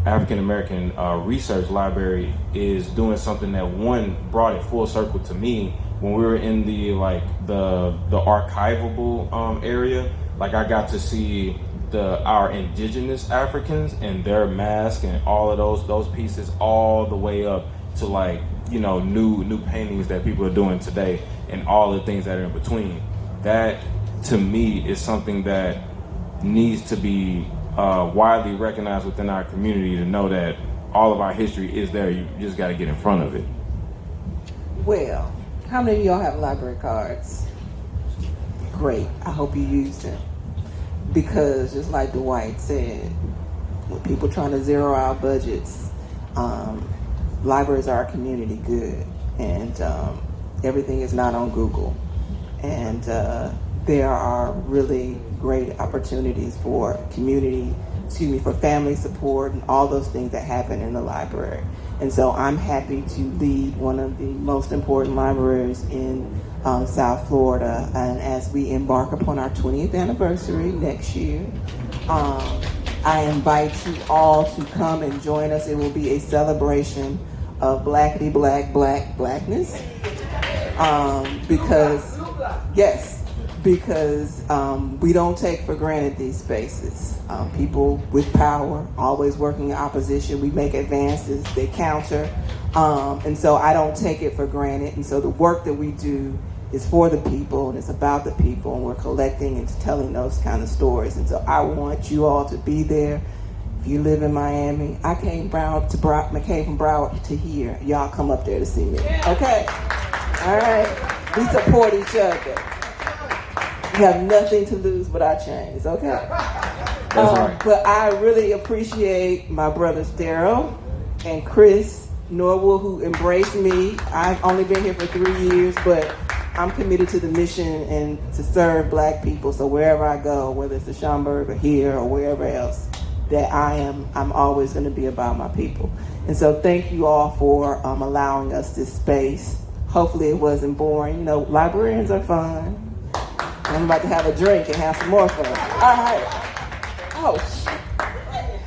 African American research library is doing something that one brought it full circle to me when we were in the archivable area. Like I got to see our indigenous Africans and their masks and all of those pieces all the way up to like, you know, new paintings that people are doing today and all the things that are in between. That to me is something that needs to be widely recognized within our community, to know that all of our history is there. You just got to get in front of it. Well, how many of y'all have library cards? Great. I hope you use them. Because just like Dwight said, when people trying to zero out budgets, libraries are a community good, and everything is not on Google. And there are really great opportunities for for family support and all those things that happen in the library. And so I'm happy to lead one of the most important libraries in South Florida. And as we embark upon our 20th anniversary next year, I invite you all to come and join us. It will be a celebration of blackity blackness. Because we don't take for granted these spaces. People with power, always working in opposition. We make advances, they counter. And so I don't take it for granted. And so the work that we do is for the people, and it's about the people, and we're collecting and telling those kind of stories. And so I want you all to be there. If you live in Miami, I came from Broward to here. Y'all come up there to see me, okay? All right, we support each other. We have nothing to lose but our chains, okay? That's right. But I really appreciate my brothers Daryl and Chris Norwell, who embraced me. I've only been here for 3 years, but I'm committed to the mission and to serve black people. So wherever I go, whether it's the Schomburg or here or wherever else, that I'm always going to be about my people. And so thank you all for allowing us this space. Hopefully it wasn't boring. You know, librarians are fun. I'm about to have a drink and have some more fun. All right. Oh, shit.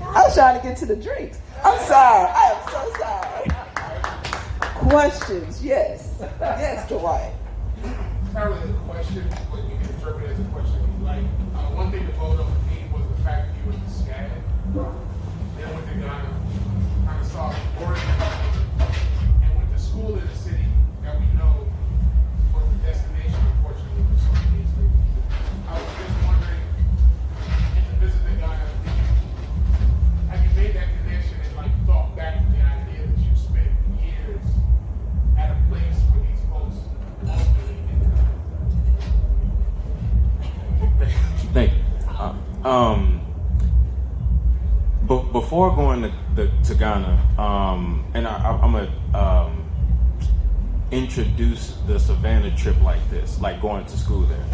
I was trying to get to the drinks. I'm sorry. I am so sorry. Questions? Yes. Yes, Dwight. It's not really a question, but you can interpret it as a question. Like, one thing to vote on me was the fact that you were scattered. Then went to Ghana, kind of saw Oregon, and went to school in the city that we know was the destination, unfortunately, for so many things. I was just wondering, in the visit to Ghana, have you made that connection and like thought back to the idea that you spent years at a place where these folks ultimately ended up? Thank you. Before going to Ghana, and I'm gonna introduce the Savannah trip like this, like going to school there.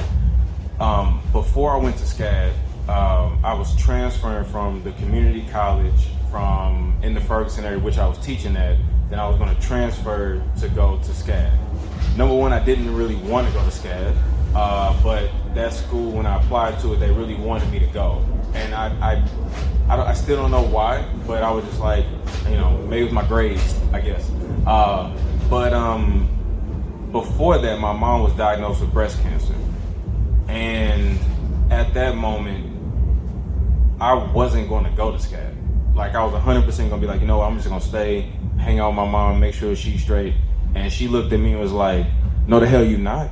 Before I went to SCAD, I was transferring from the community college in the Ferguson area, which I was teaching at. Then I was going to transfer to go to SCAD. Number one, I didn't really want to go to SCAD, but that school, when I applied to it, they really wanted me to go. And I still don't know why, but I was just like, you know, maybe it was my grades, I guess. But before that, my mom was diagnosed with breast cancer. And at that moment, I wasn't going to go to SCAD. Like, I was 100% going to be like, you know what, I'm just going to stay, hang out with my mom, make sure she's straight. And she looked at me and was like, no, the hell you not.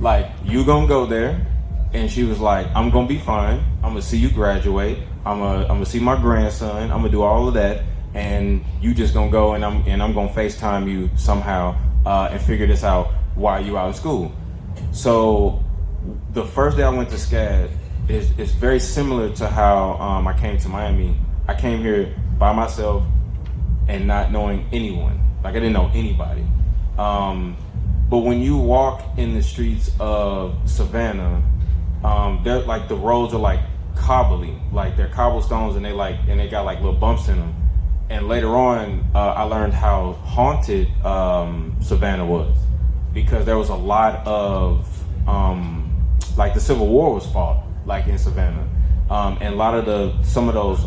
Like, you going to go there. And she was like, I'm going to be fine. I'm going to see you graduate. I'm going to see my grandson. I'm going to do all of that. And you just going to go and I'm going to FaceTime you somehow and figure this out while you out of school. So the first day I went to SCAD is very similar to how I came to Miami. I came here by myself and not knowing anyone. Like, I didn't know anybody. But when you walk in the streets of Savannah, they're like, the roads are like cobbly, like they're cobblestones, and they got like little bumps in them. And later on, I learned how haunted Savannah was, because there was a lot of like the Civil War was fought like in Savannah, And a lot of some of those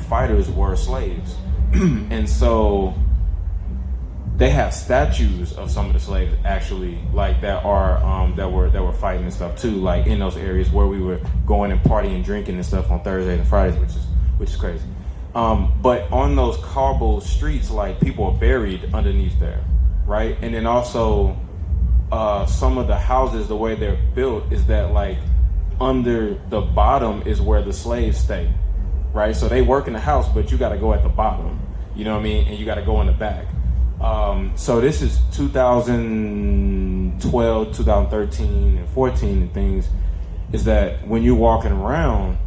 fighters were slaves, and so they have statues of some of the slaves actually, like that were fighting and stuff too, like in those areas where we were going and partying and drinking and stuff on Thursdays and Fridays, which is crazy. But on those cobbled streets, like people are buried underneath there, right? And then also some of the houses, the way they're built is that like under the bottom is where the slaves stay, right? So they work in the house, but you got to go at the bottom, you know what I mean? And you got to go in the back. So this is 2012, 2013, and 14 and things, is that when you're walking around,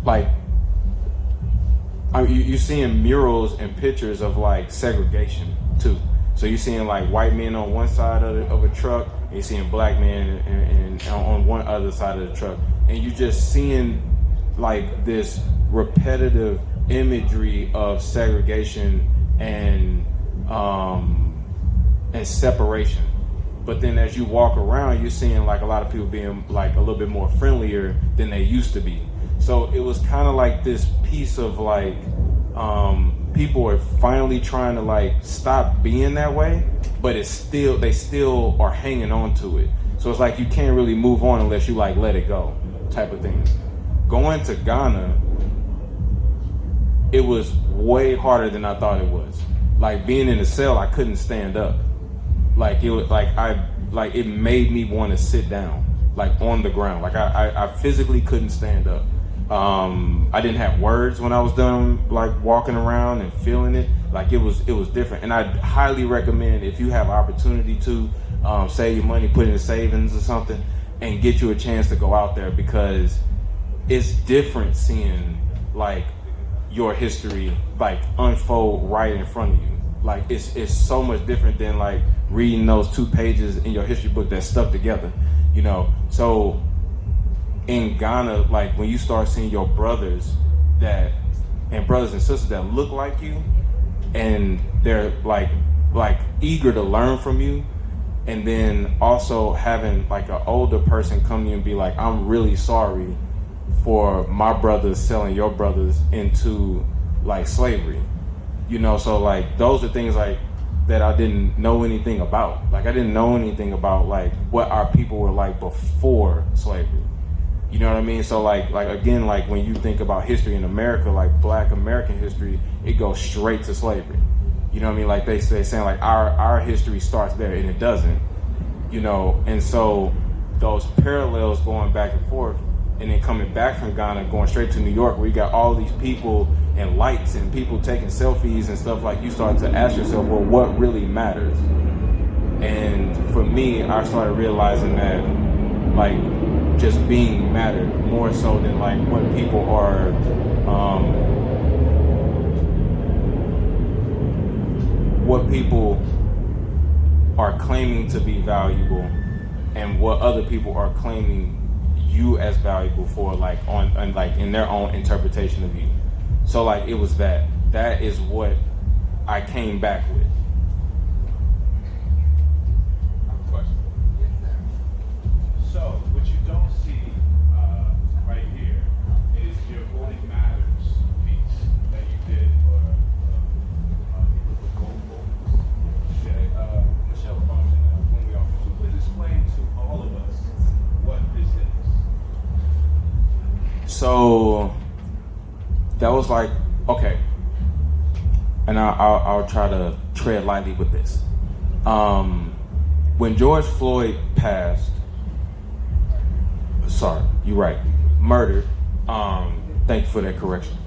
like, you're seeing murals and pictures of like segregation too. So you're seeing like white men on one side of a truck, and you're seeing black men and on one other side of the truck. And you're just seeing like this repetitive imagery of segregation and separation. But then as you walk around, you're seeing like a lot of people being like a little bit more friendlier than they used to be. So it was kind of like this piece of like people are finally trying to like stop being that way, but they still are hanging on to it. So it's like you can't really move on unless you like let it go, type of thing. Going to Ghana, it was way harder than I thought it was. Like being in the cell, I couldn't stand up. Like it was like it made me want to sit down, like on the ground. Like I physically couldn't stand up. I didn't have words when I was done, like walking around and feeling it. Like it was different. And I highly recommend, if you have opportunity to save your money, put it in savings or something, and get you a chance to go out there, because it's different seeing like your history like unfold right in front of you. Like it's so much different than like reading those 2 pages in your history book that's stuck together, you know. So in Ghana, like when you start seeing your brothers and sisters that look like you, and they're like eager to learn from you, and then also having like an older person come to you and be like, I'm really sorry for my brothers selling your brothers into like slavery, you know. So like those are things like that I didn't know anything about. Like I didn't know anything about like what our people were like before slavery, you know what I mean? So like again, like when you think about history in America, like Black American history, it goes straight to slavery, you know what I mean? Like they saying like our history starts there, and it doesn't, you know. And so those parallels going back and forth, and then coming back from Ghana, going straight to New York, where you got all these people and lights and people taking selfies and stuff, like you start to ask yourself, well, what really matters? And for me, I started realizing that like just being mattered more so than like what people are claiming to be valuable, and what other people are claiming you as valuable for, like on like in their own interpretation of you. So like it was that is what I came back with. I have a question. Yes, sir. So what you don't see right here is your Voting Matters piece that you did for Michelle Barnes and when we office. So please explain to all of us what this is. So that was like, okay, and I'll try to tread lightly with this. When George Floyd passed, sorry, you're right, murdered. Thank you for that correction.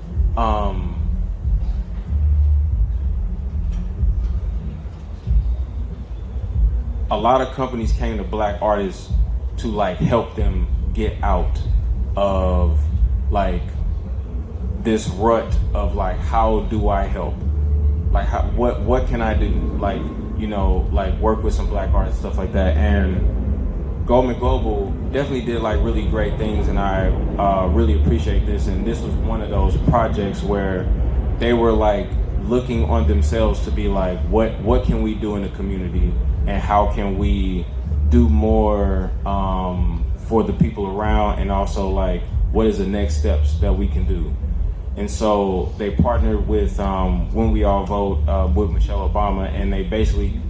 A lot of companies came to Black artists to like help them get out of like this rut of like, how do I help? Like what can I do? Like, you know, like work with some Black artists, stuff like that. And Goldman Global definitely did like really great things, and I really appreciate this. And this was one of those projects where they were like looking on themselves to be like, what can we do in the community, and how can we do more for the people around, and also like what is the next steps that we can do. And so they partnered with When We All Vote with Michelle Obama, and they basically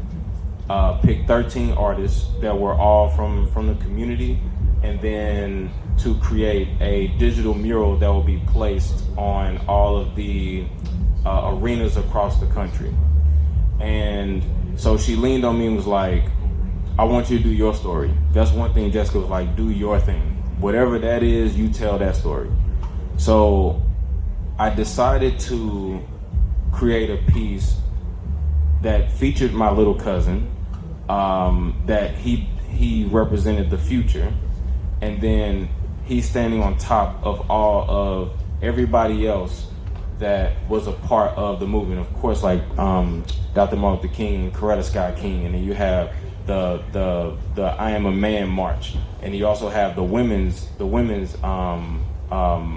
picked 13 artists that were all from the community, and then to create a digital mural that will be placed on all of the arenas across the country. And so she leaned on me and was like, I want you to do your story. That's one thing Jessica was like, do your thing. Whatever that is, you tell that story. So I decided to create a piece that featured my little cousin, that he represented the future, and then he's standing on top of all of everybody else that was a part of the movement. Of course, like Dr. Martin Luther King and Coretta Scott King, and then you have the I Am a Man march, and you also have the women's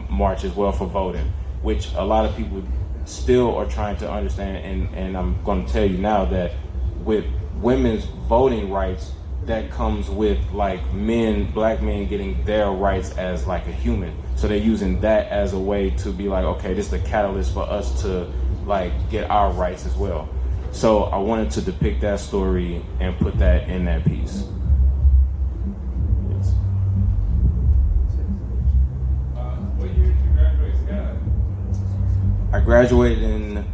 march as well for voting, which a lot of people still are trying to understand. And I'm going to tell you now that with women's voting rights, that comes with like black men getting their rights as like a human. So they're using that as a way to be like, okay, this is the catalyst for us to like get our rights as well. So I wanted to depict that story and put that in that piece. Yes. What year did you graduate, Scott? I graduated in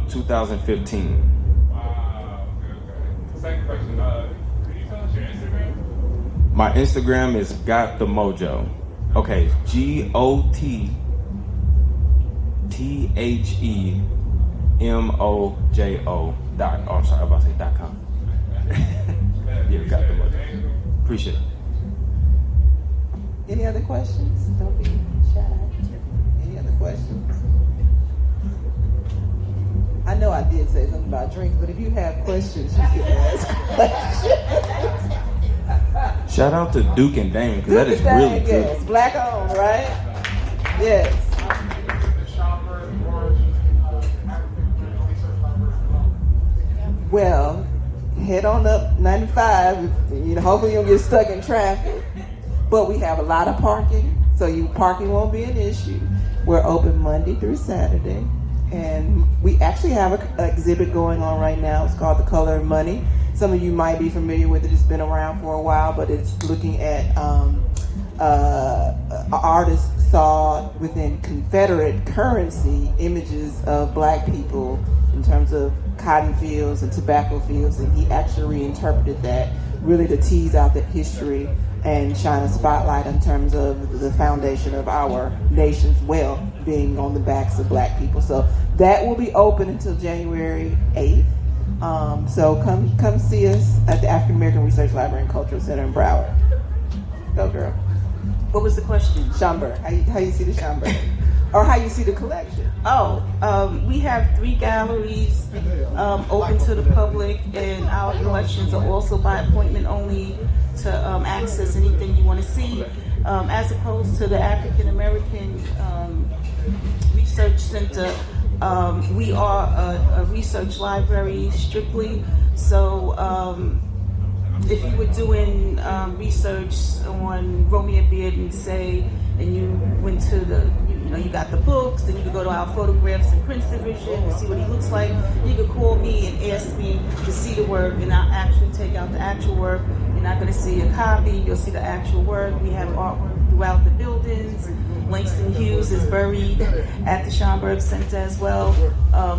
2015. Wow, okay. Second question, could you tell us your Instagram? My Instagram is Got the Mojo. Okay, GOTTHEMOJO. I'm sorry, I was about to say .com. Yeah, Got the Mojo. Appreciate it. Any other questions? Don't be shy. Any other questions? I know I did say something about drinks, but if you have questions, you can ask questions. Shout out to Duke and Dame, because that is really good. Yes, black owned, right? Yes. The Schomburg Orange African Research Library. Well, head on up 95. Hopefully you don't get stuck in traffic. But we have a lot of parking, so parking won't be an issue. We're open Monday through Saturday, and we actually have an exhibit going on right now. It's called The Color of Money. Some of you might be familiar with it. It's been around for a while, but it's looking at artists saw within Confederate currency images of black people in terms of cotton fields and tobacco fields, and he actually reinterpreted that really to tease out that history and shine a spotlight in terms of the foundation of our nation's wealth being on the backs of black people. So that will be open until January 8th. So come see us at the African American Research Library and Cultural Center in Broward. Go girl. What was the question? Schomburg. How you see the Schomburg? Or how you see the collection? We have 3 galleries open to the public, and our collections are also by appointment only to access anything you want to see, as opposed to the African American Research Center. We are a research library strictly, so if you were doing research on Romeo Bearden, say, and you went to you got the books, then you could go to our photographs and prints division and see what he looks like. You could call me and ask me to see the work, and I'll actually take out the actual work. You're not going to see a copy, you'll see the actual work. We have artwork throughout the buildings. Langston Hughes is buried at the Schomburg Center as well.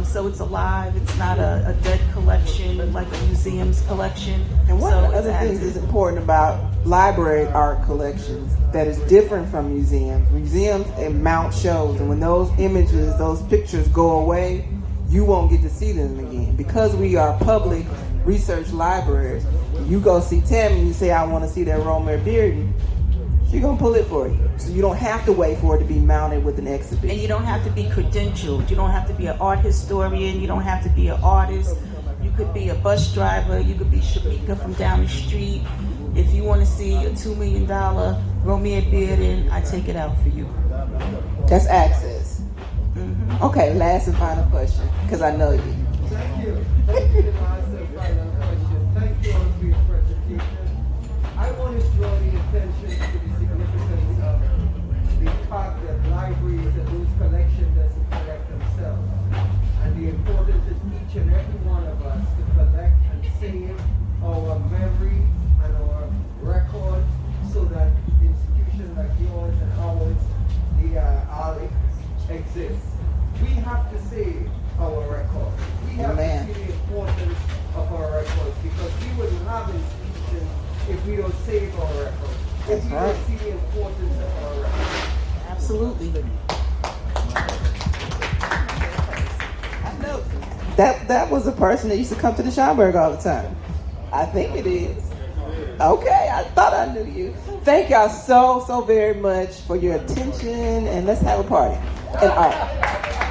So it's alive. It's not a dead collection like a museum's collection. And one so of the other things that's important about library art collections that is different from museums. Museums mount shows, and when those images, those pictures go away, you won't get to see them again. Because we are public research libraries, you go see Tammi and you say, I want to see that Romeo Bearden, she's going to pull it for you. So you don't have to wait for it to be mounted with an exhibition. And you don't have to be credentialed. You don't have to be an art historian. You don't have to be an artist. You could be a bus driver. You could be Shamika from down the street. If you want to see a $2 million Romeo Bearden, I take it out for you. That's access. Mm-hmm. Okay, last and final question, because I know you. Thank you. Thank you. Thank you all for your presentation. I want to draw the attention to the save our record. That's And we right. will see the importance of our record. Absolutely. I know that was a person that used to come to the Schomburg all the time. I think it is. Okay, I thought I knew you. Thank y'all so very much for your attention, and let's have a party. And art.